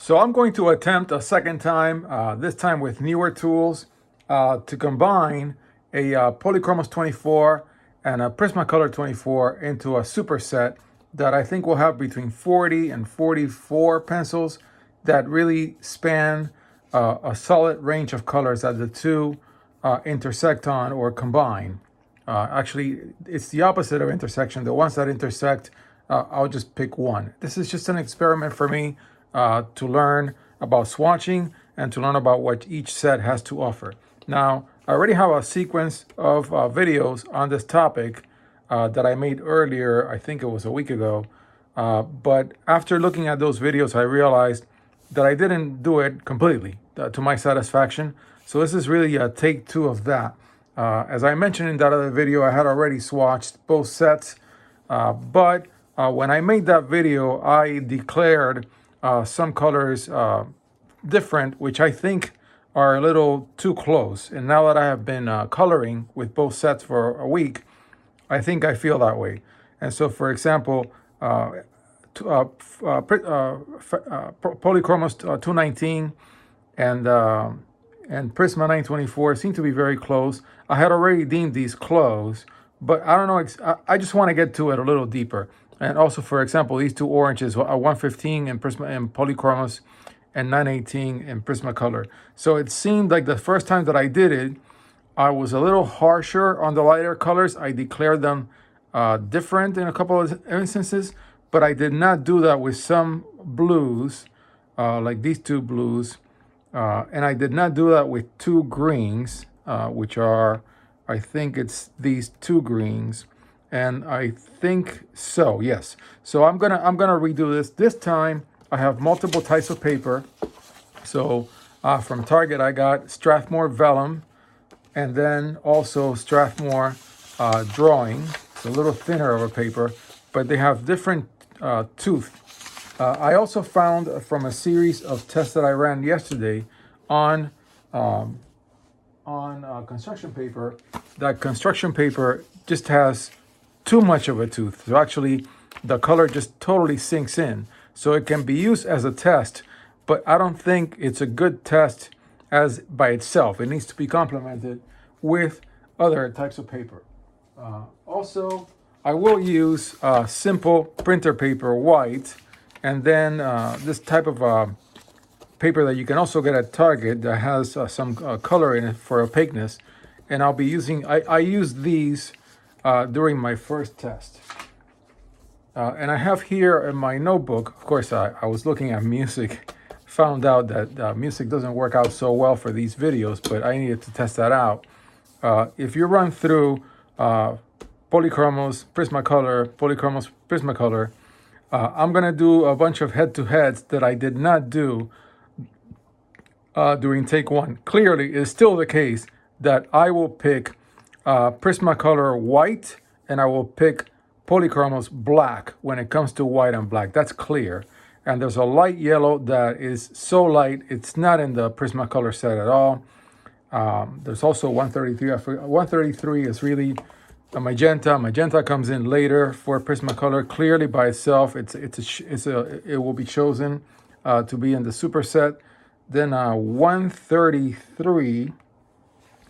So I'm going to attempt a second time, this time with newer tools, to combine a Polychromos 24 and a Prismacolor 24 into a superset that I think will have between 40 and 44 pencils that really span a solid range of colors that the two intersect on or combine. Actually, it's the opposite of intersection. The ones that intersect, I'll just pick one. This is just an experiment for me to learn about swatching and to learn about what each set has to offer. Now, I already have a sequence of videos on this topic that I made earlier. I think it was a week ago. But after looking at those videos, I realized that I didn't do it completely to my satisfaction. So this is really a take two of that. As I mentioned in that other video, I had already swatched both sets, but when I made that video, I declared some colors different, which I think are a little too close. And now that I have been coloring with both sets for a week, I think I feel that way. And so, for example, Polychromos 219 and Prisma 924 seem to be very close. I had already deemed these close, but I don't know. I just want to get to it a little deeper. And also, for example, these two oranges, 115 in Prisma and Polychromos, and 918 in Prismacolor. So it seemed like the first time that I did it, I was a little harsher on the lighter colors. I declared them different in a couple of instances, but I did not do that with some blues, like these two blues. And I did not do that with two greens, which are, I think it's these two greens. And I think so, yes. So I'm gonna redo this. This time I have multiple types of paper. So from Target I got Strathmore Vellum, and then also Strathmore Drawing. It's a little thinner of a paper, but they have different tooth. I also found from a series of tests that I ran yesterday on construction paper, that construction paper just has too much of a tooth. So actually the color just totally sinks in. So it can be used as a test, but I don't think it's a good test as by itself. It needs to be complemented with other types of paper. Also, I will use simple printer paper, white, and then this type of paper that you can also get at Target that has some color in it for opaqueness. And I'll be using, I used these during my first test. And I have here in my notebook, of course, I was looking at music, found out that music doesn't work out so well for these videos, but I needed to test that out. If you run through Polychromos, Prismacolor, Polychromos, Prismacolor, I'm going to do a bunch of head-to-heads that I did not do during take one. Clearly, it's still the case that I will pick Prismacolor white and I will pick Polychromos black when it comes to white and black. That's clear. And there's a light yellow that is so light, it's not in the Prismacolor set at all. There's also 133. 133 is really a magenta. Magenta comes in later for Prismacolor. Clearly by itself, it will be chosen to be in the superset. Then 133,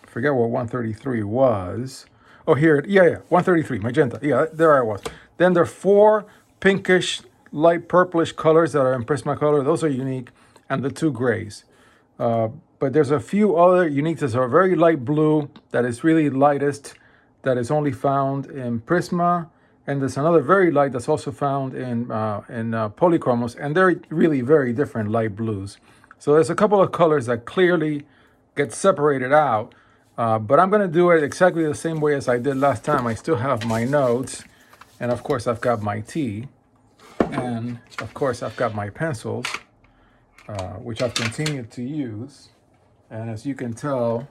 forget what 133 was. Oh, here, yeah, 133, magenta. Yeah, there I was. Then there are four pinkish, light purplish colors that are in Prismacolor. Those are unique, and the two grays. But there's a few other unique. There's a very light blue that is really lightest, that is only found in Prisma. And there's another very light that's also found in Polychromos, and they're really very different light blues. So there's a couple of colors that clearly get separated out. But I'm going to do it exactly the same way as I did last time. I still have my notes, and of course I've got my tea, and of course I've got my pencils, which I've continued to use. And as you can tell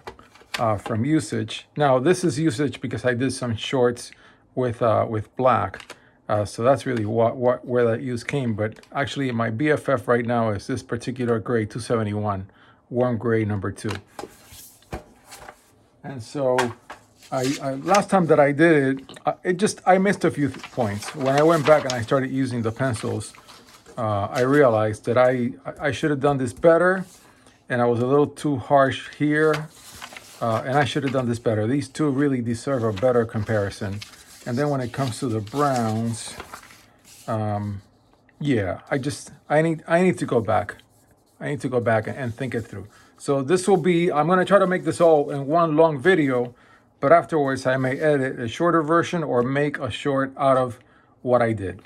from usage, now this is usage because I did some shorts with black, so that's really where that use came. But actually my BFF right now is this particular gray 271, warm gray number 2. And so I last time that I did it, I missed a few points. When I went back and I started using the pencils, I realized that I should have done this better, and I was a little too harsh here, and I should have done this better. These two really deserve a better comparison. And then when it comes to the browns, yeah, I need to go back. I need to go back and think it through. So this will be, I'm gonna try to make this all in one long video, but afterwards I may edit a shorter version or make a short out of what I did.